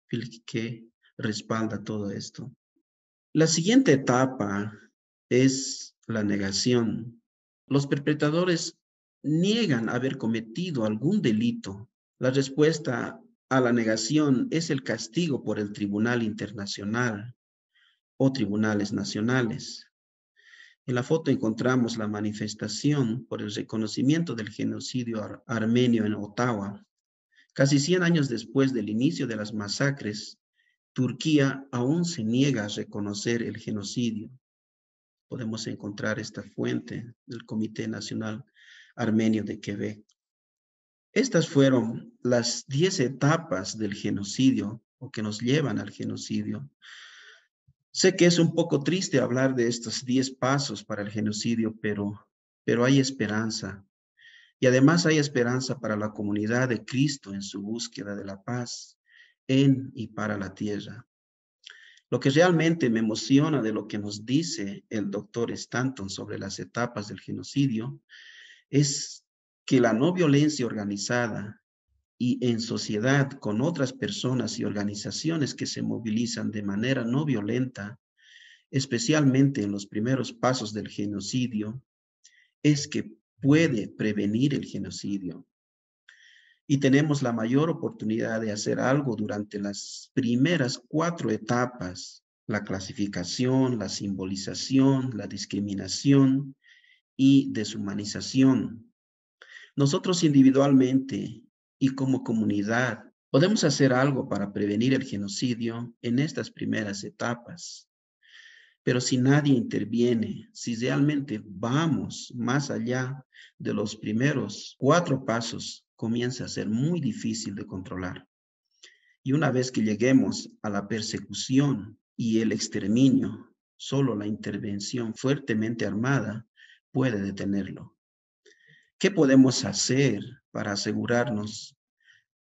que respalda todo esto. La siguiente etapa es la negación. Los perpetradores niegan haber cometido algún delito. La respuesta a la negación es el castigo por el Tribunal Internacional o tribunales nacionales. En la foto encontramos la manifestación por el reconocimiento del genocidio armenio en Ottawa. Casi 100 años después del inicio de las masacres, Turquía aún se niega a reconocer el genocidio. Podemos encontrar esta fuente del Comité Nacional Armenio de Quebec. Estas fueron las 10 etapas del genocidio o que nos llevan al genocidio. Sé que es un poco triste hablar de estos 10 pasos para el genocidio, pero hay esperanza. Y además hay esperanza para la comunidad de Cristo en su búsqueda de la paz en y para la tierra. Lo que realmente me emociona de lo que nos dice el doctor Stanton sobre las etapas del genocidio es que la no violencia organizada y en sociedad con otras personas y organizaciones que se movilizan de manera no violenta, especialmente en los primeros pasos del genocidio, es que puede prevenir el genocidio. Y tenemos la mayor oportunidad de hacer algo durante las primeras 4 etapas: la clasificación, la simbolización, la discriminación y deshumanización. Nosotros individualmente y como comunidad podemos hacer algo para prevenir el genocidio en estas primeras etapas. Pero si nadie interviene, si realmente vamos más allá de los primeros 4 pasos, comienza a ser muy difícil de controlar. Y una vez que lleguemos a la persecución y el exterminio, solo la intervención fuertemente armada puede detenerlo. ¿Qué podemos hacer para asegurarnos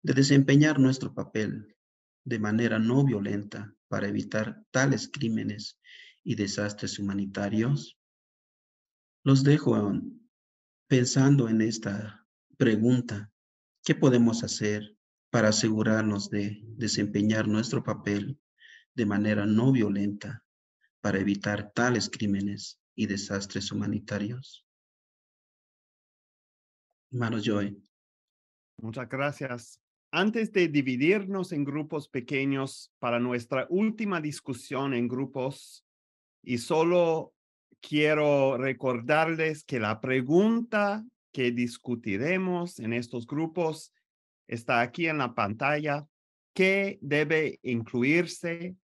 de desempeñar nuestro papel de manera no violenta para evitar tales crímenes y desastres humanitarios? Los dejo pensando en esta pregunta. ¿Qué podemos hacer para asegurarnos de desempeñar nuestro papel de manera no violenta para evitar tales crímenes y desastres humanitarios? Hermano Joy. Muchas gracias. Antes de dividirnos en grupos pequeños para nuestra última discusión en grupos, y solo quiero recordarles que la pregunta que discutiremos en estos grupos está aquí en la pantalla. ¿Qué debe incluirse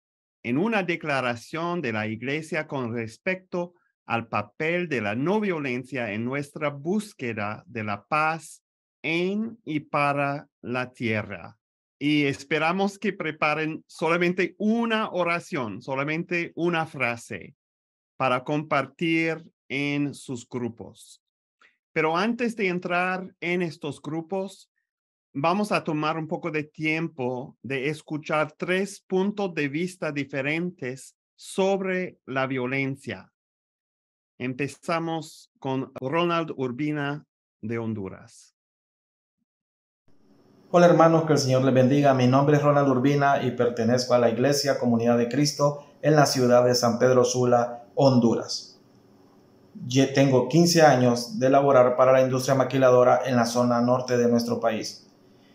en una declaración de la Iglesia con respecto al papel de la no violencia en nuestra búsqueda de la paz en y para la tierra? Y esperamos que preparen solamente una oración, solamente una frase para compartir en sus grupos. Pero antes de entrar en estos grupos, vamos a tomar un poco de tiempo de escuchar 3 puntos de vista diferentes sobre la violencia. Empezamos con Ronald Urbina de Honduras. Hola hermanos, que el Señor les bendiga. Mi nombre es Ronald Urbina y pertenezco a la Iglesia Comunidad de Cristo en la ciudad de San Pedro Sula, Honduras. Yo tengo 15 años de laborar para la industria maquiladora en la zona norte de nuestro país.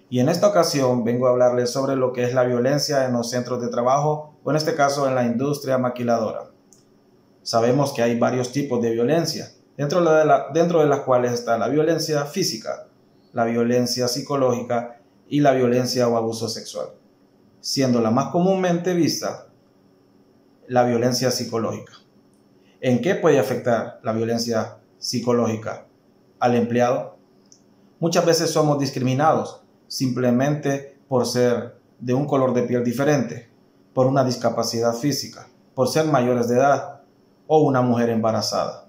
Y en esta ocasión vengo a hablarles sobre lo que es la violencia en los centros de trabajo, o en este caso en la industria maquiladora. Sabemos que hay varios tipos de violencia, dentro de las cuales está la violencia física, la violencia psicológica y la violencia o abuso sexual, siendo la más comúnmente vista la violencia psicológica. ¿En qué puede afectar la violencia psicológica al empleado? Muchas veces somos discriminados simplemente por ser de un color de piel diferente, por una discapacidad física, por ser mayores de edad o una mujer embarazada.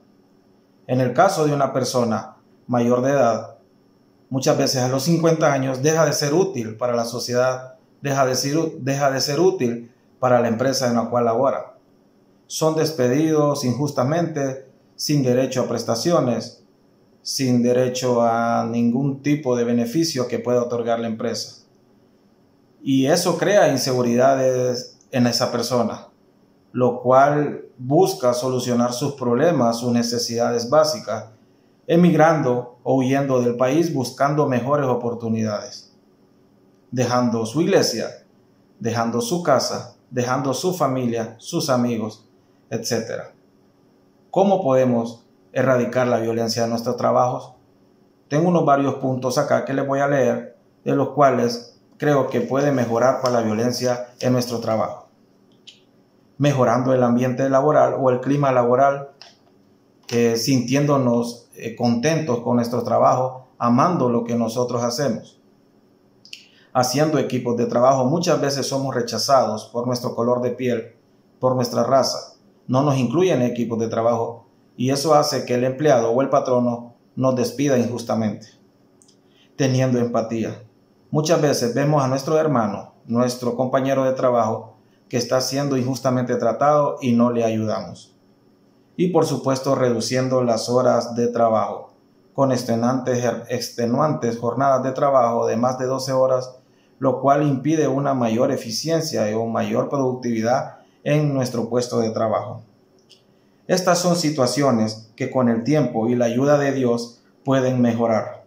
En el caso de una persona mayor de edad, muchas veces a los 50 años deja de ser útil para la sociedad, deja de ser útil para la empresa en la cual labora. Son despedidos injustamente, sin derecho a prestaciones, sin derecho a ningún tipo de beneficio que pueda otorgar la empresa. Y eso crea inseguridades en esa persona, lo cual busca solucionar sus problemas, sus necesidades básicas, emigrando o huyendo del país buscando mejores oportunidades, dejando su iglesia, dejando su casa, dejando su familia, sus amigos, etc. ¿Cómo podemos erradicar la violencia en nuestros trabajos? Tengo varios puntos acá que les voy a leer, de los cuales creo que puede mejorar para la violencia en nuestro trabajo. Mejorando el ambiente laboral o el clima laboral, sintiéndonos contentos con nuestro trabajo, amando lo que nosotros hacemos. Haciendo equipos de trabajo, muchas veces somos rechazados por nuestro color de piel, por nuestra raza. No nos incluyen en equipos de trabajo y eso hace que el empleado o el patrono nos despida injustamente. Teniendo empatía. Muchas veces vemos a nuestro hermano, nuestro compañero de trabajo, que está siendo injustamente tratado y no le ayudamos. Y por supuesto reduciendo las horas de trabajo, con extenuantes jornadas de trabajo de más de 12 horas, lo cual impide una mayor eficiencia y una mayor productividad en nuestro puesto de trabajo. Estas son situaciones que con el tiempo y la ayuda de Dios pueden mejorar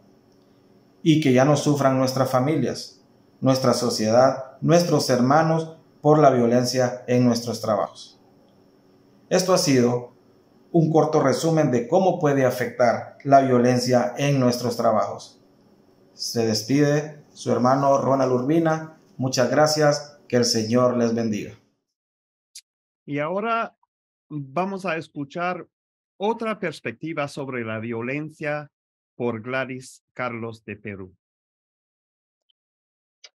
y que ya no sufran nuestras familias, nuestra sociedad, nuestros hermanos por la violencia en nuestros trabajos. Esto ha sido un corto resumen de cómo puede afectar la violencia en nuestros trabajos. Se despide su hermano Ronald Urbina. Muchas gracias. Que el Señor les bendiga. Y ahora vamos a escuchar otra perspectiva sobre la violencia por Gladys Carlos de Perú.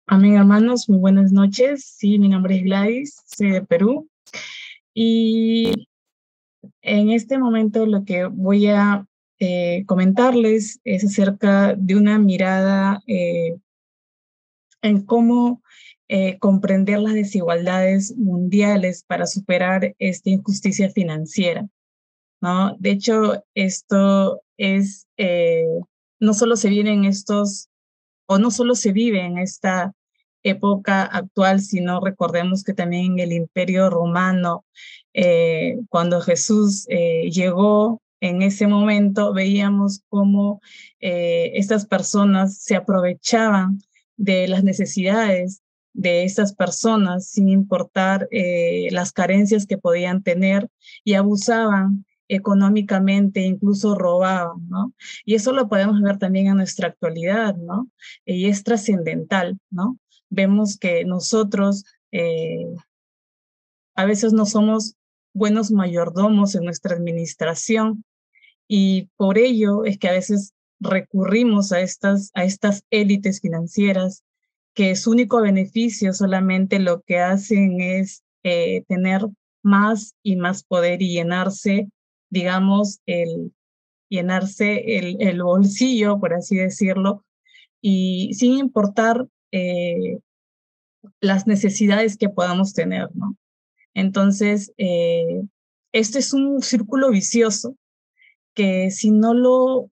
Amén, hermanos, muy buenas noches. Sí, mi nombre es Gladys, soy de Perú. Y en este momento lo que voy a comentarles es acerca de una mirada en cómo comprender las desigualdades mundiales para superar esta injusticia financiera, ¿no? De hecho, esto es, no solo se vive en estos, o no solo se vive en esta época actual, sino recordemos que también en el Imperio Romano, cuando Jesús llegó, en ese momento veíamos cómo estas personas se aprovechaban de las necesidades de estas personas sin importar las carencias que podían tener y abusaban económicamente, incluso robaban, ¿no? Y eso lo podemos ver también en nuestra actualidad, ¿no? Y es trascendental, ¿no? Vemos que nosotros a veces no somos buenos mayordomos en nuestra administración y por ello es que a veces recurrimos a estas élites financieras que su único beneficio solamente lo que hacen es tener más y más poder y llenarse, digamos, el bolsillo, por así decirlo, y sin importar las necesidades que podamos tener, ¿no? Entonces, este es un círculo vicioso que si no lo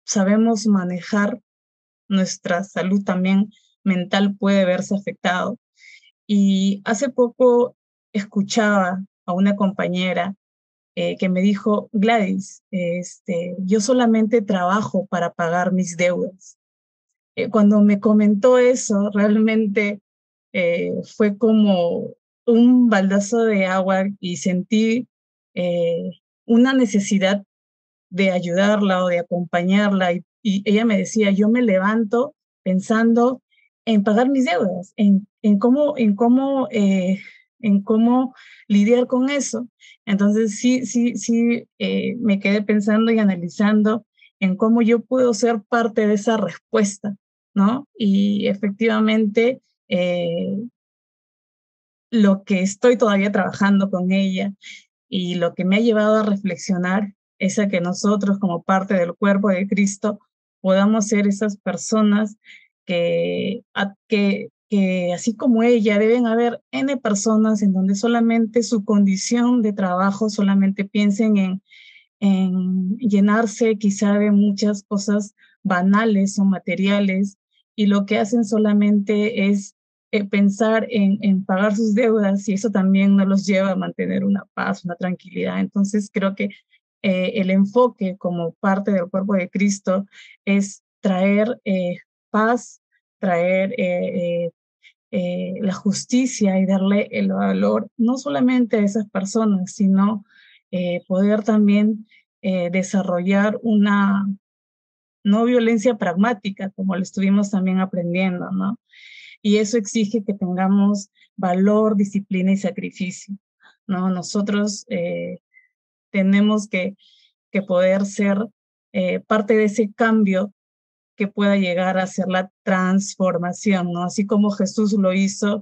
sabemos manejar, nuestra salud también mental puede verse afectado. Y hace poco escuchaba a una compañera que me dijo, Gladys, yo solamente trabajo para pagar mis deudas. Cuando me comentó eso, realmente fue como un baldazo de agua y sentí una necesidad de ayudarla o de acompañarla. Y ella me decía, yo me levanto pensando en pagar mis deudas, en cómo lidiar con eso. Entonces sí, me quedé pensando y analizando en cómo yo puedo ser parte de esa respuesta, ¿no? Y efectivamente, lo que estoy todavía trabajando con ella y lo que me ha llevado a reflexionar es a que nosotros, como parte del cuerpo de Cristo, podamos ser esas personas que así como ella, deben haber N personas en donde solamente su condición de trabajo, solamente piensen en llenarse quizá de muchas cosas banales o materiales, y lo que hacen solamente es pensar en pagar sus deudas, y eso también no los lleva a mantener una paz, una tranquilidad. Entonces creo que el enfoque como parte del cuerpo de Cristo es traer paz, traer la justicia y darle el valor no solamente a esas personas, sino poder también desarrollar una no violencia pragmática, como lo estuvimos también aprendiendo, ¿no? Y eso exige que tengamos valor, disciplina y sacrificio, ¿no? Nosotros tenemos que poder ser parte de ese cambio que pueda llegar a ser la transformación, ¿no? Así como Jesús lo hizo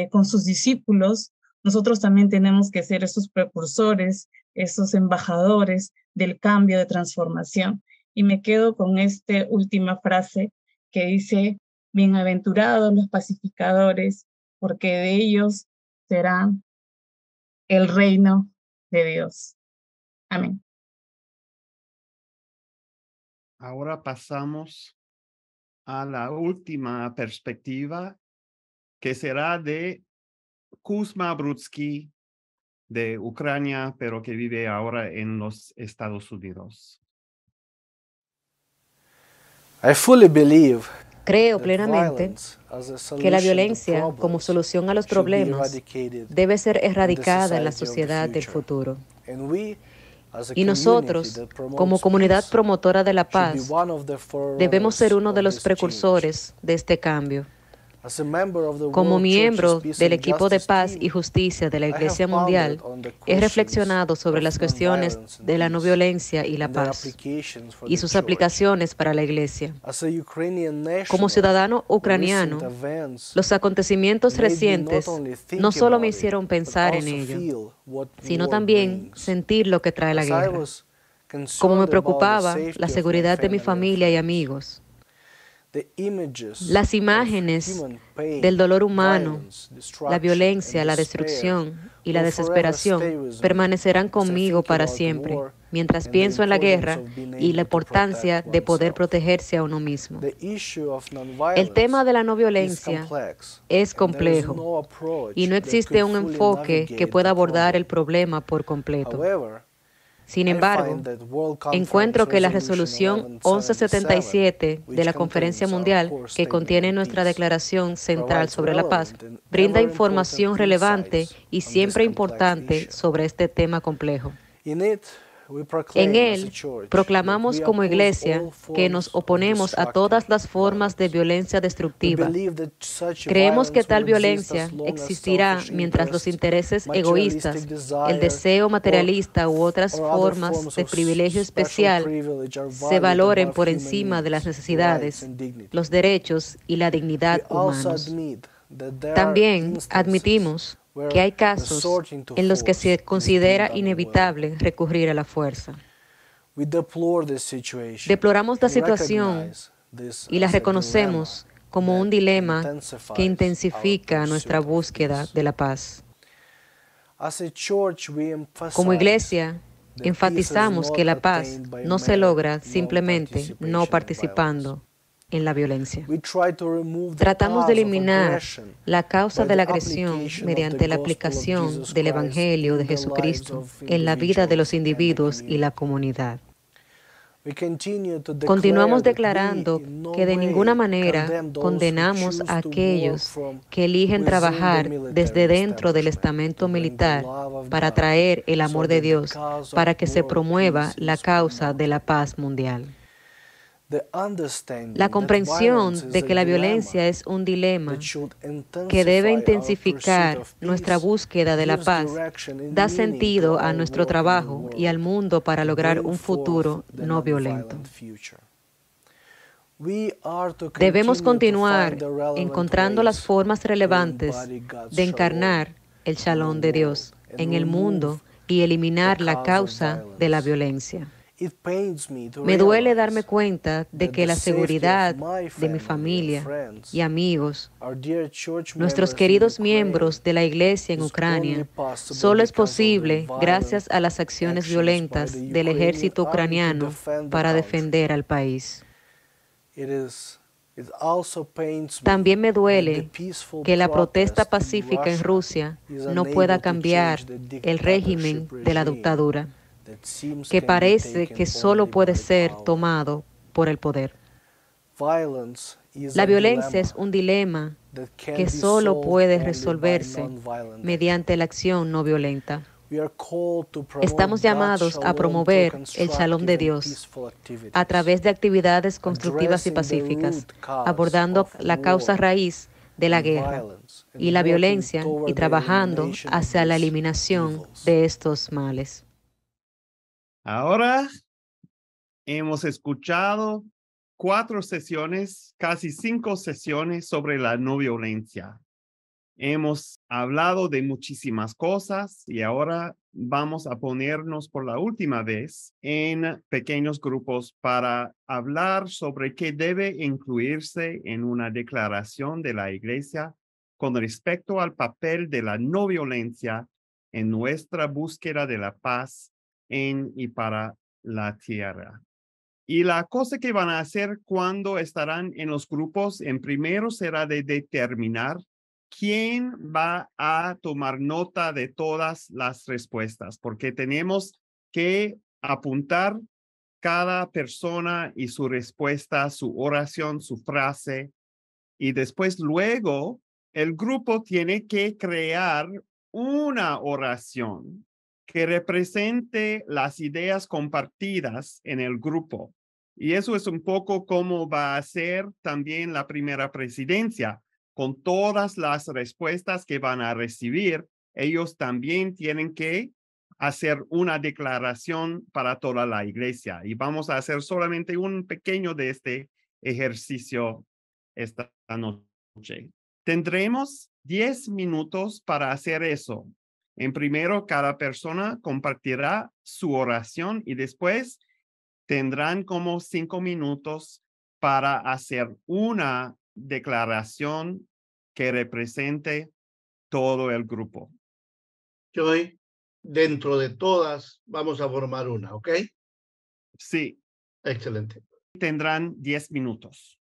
con sus discípulos, nosotros también tenemos que ser esos precursores, esos embajadores del cambio de transformación. Y me quedo con esta última frase que dice, bienaventurados los pacificadores, porque de ellos será el reino de Dios. Amén. Ahora pasamos a la última perspectiva, que será de Kuzma Brutsky, de Ucrania, pero que vive ahora en los Estados Unidos. Creo plenamente que la violencia como solución a los problemas debe ser erradicada en la sociedad del futuro. Y nosotros, como comunidad promotora de la paz, debemos ser uno de los precursores de este cambio. Como miembro del equipo de paz y justicia de la Iglesia Mundial, he reflexionado sobre las cuestiones de la no violencia y la paz y sus aplicaciones para la Iglesia. Como ciudadano ucraniano, los acontecimientos recientes no solo me hicieron pensar en ello, sino también sentir lo que trae la guerra. Como me preocupaba la seguridad de mi familia y amigos, las imágenes del dolor humano, la violencia, la destrucción y la desesperación permanecerán conmigo para siempre, mientras pienso en la guerra y la importancia de poder protegerse a uno mismo. El tema de la no violencia es complejo y no existe un enfoque que pueda abordar el problema por completo. Sin embargo, encuentro que la resolución 1177 de la Conferencia Mundial, que contiene nuestra Declaración Central sobre la Paz, brinda información relevante y siempre importante sobre este tema complejo. En él, proclamamos como Iglesia que nos oponemos a todas las formas de violencia destructiva. Creemos que tal violencia existirá mientras los intereses egoístas, el deseo materialista u otras formas de privilegio especial se valoren por encima de las necesidades, los derechos y la dignidad humanos. También admitimos que hay casos en los que se considera inevitable recurrir a la fuerza. Deploramos la situación y la reconocemos como un dilema que intensifica nuestra búsqueda de la paz. Como Iglesia, Enfatizamos que la paz no se logra simplemente no participando en la violencia. Tratamos de eliminar la causa de la agresión mediante la aplicación del Evangelio de Jesucristo en la vida de los individuos y la comunidad. Continuamos declarando que de ninguna manera condenamos a aquellos que eligen trabajar desde dentro del estamento militar para traer el amor de Dios, para que se promueva la causa de la paz mundial. La comprensión de que la violencia es un dilema que debe intensificar nuestra búsqueda de la paz da sentido a nuestro trabajo y al mundo para lograr un futuro no violento. Debemos continuar encontrando las formas relevantes de encarnar el Shalom de Dios en el mundo y eliminar la causa de la violencia. Me duele darme cuenta de que la seguridad de mi familia y amigos, nuestros queridos miembros de la iglesia en Ucrania, solo es posible gracias a las acciones violentas del ejército ucraniano para defender al país. También me duele que la protesta pacífica en Rusia no pueda cambiar el régimen de la dictadura, que parece que solo puede ser tomado por el poder. La violencia es un dilema que solo puede resolverse mediante la acción no violenta. Estamos llamados a promover el Shalom de Dios a través de actividades constructivas y pacíficas, abordando la causa raíz de la guerra y la violencia y trabajando hacia la eliminación de estos males. Ahora hemos escuchado 4 sesiones, casi 5 sesiones sobre la no violencia. Hemos hablado de muchísimas cosas y ahora vamos a ponernos por la última vez en pequeños grupos para hablar sobre qué debe incluirse en una declaración de la Iglesia con respecto al papel de la no violencia en nuestra búsqueda de la paz en y para la tierra. Y la cosa que van a hacer cuando estarán en los grupos, en primero será de determinar quién va a tomar nota de todas las respuestas, porque tenemos que apuntar cada persona y su respuesta, su oración, su frase, y después luego el grupo tiene que crear una oración que represente las ideas compartidas en el grupo. Y eso es un poco como va a ser también la primera presidencia. Con todas las respuestas que van a recibir, ellos también tienen que hacer una declaración para toda la iglesia. Y vamos a hacer solamente un pequeño de este ejercicio esta noche. Tendremos 10 minutos para hacer eso. En primero, cada persona compartirá su oración y después tendrán como 5 minutos para hacer una declaración que represente todo el grupo. Joy, dentro de todas vamos a formar una, ¿ok? Sí. Excelente. Tendrán 10 minutos.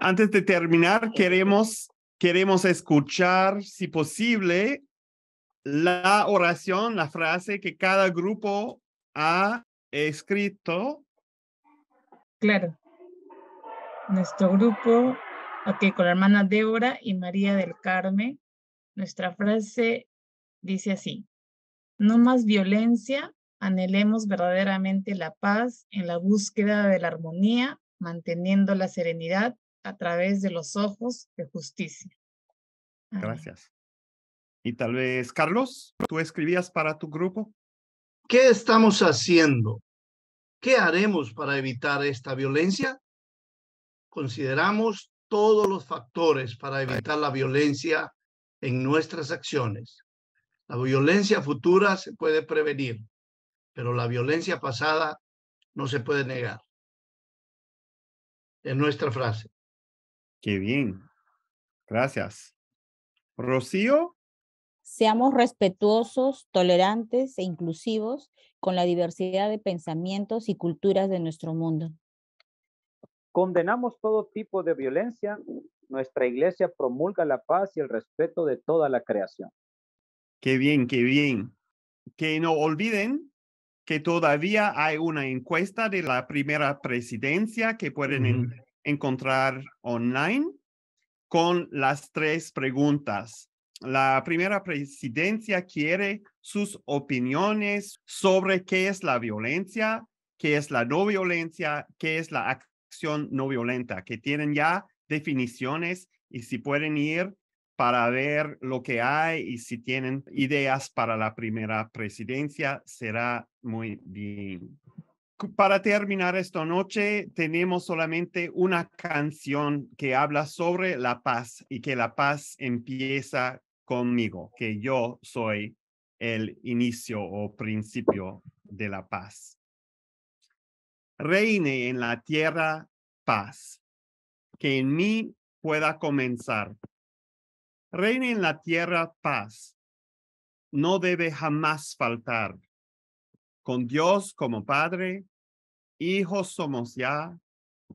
Antes de terminar, queremos escuchar, si posible, la oración, la frase que cada grupo ha escrito. Claro. Nuestro grupo, con la hermana Débora y María del Carmen, nuestra frase dice así: no más violencia, anhelemos verdaderamente la paz en la búsqueda de la armonía, manteniendo la serenidad a través de los ojos de justicia. Gracias. Y tal vez, Carlos, ¿tú escribías para tu grupo? ¿Qué estamos haciendo? ¿Qué haremos para evitar esta violencia? Consideramos todos los factores para evitar la violencia en nuestras acciones. La violencia futura se puede prevenir, pero la violencia pasada no se puede negar. Es nuestra frase. Qué bien. Gracias. Rocío. Seamos respetuosos, tolerantes e inclusivos con la diversidad de pensamientos y culturas de nuestro mundo. Condenamos todo tipo de violencia. Nuestra iglesia promulga la paz y el respeto de toda la creación. Qué bien, qué bien. Que no olviden que todavía hay una encuesta de la primera presidencia que pueden encontrar online con las 3 preguntas. La primera presidencia quiere sus opiniones sobre qué es la violencia, qué es la no violencia, qué es la acción no violenta, que tienen ya definiciones y si pueden ir para ver lo que hay y si tienen ideas para la primera presidencia, será muy bien. Para terminar esta noche, tenemos solamente una canción que habla sobre la paz y que la paz empieza conmigo, que yo soy el inicio o principio de la paz. Reine en la tierra paz, que en mí pueda comenzar. Reine en la tierra paz, no debe jamás faltar. Con Dios como Padre, hijos somos ya.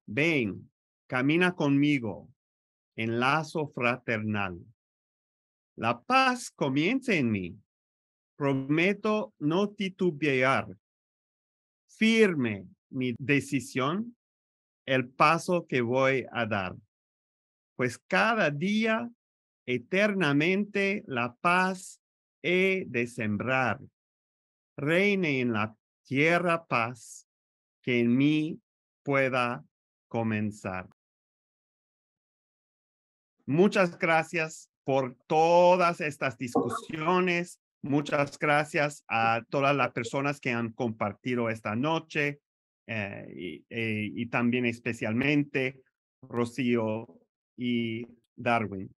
Ven, camina conmigo en lazo fraternal. La paz comience en mí. Prometo no titubear. Firme mi decisión, el paso que voy a dar. Pues cada día, eternamente, la paz he de sembrar. Reine en la tierra paz, que en mí pueda comenzar. Muchas gracias por todas estas discusiones. Muchas gracias a todas las personas que han compartido esta noche y también especialmente Rocío y Darwin.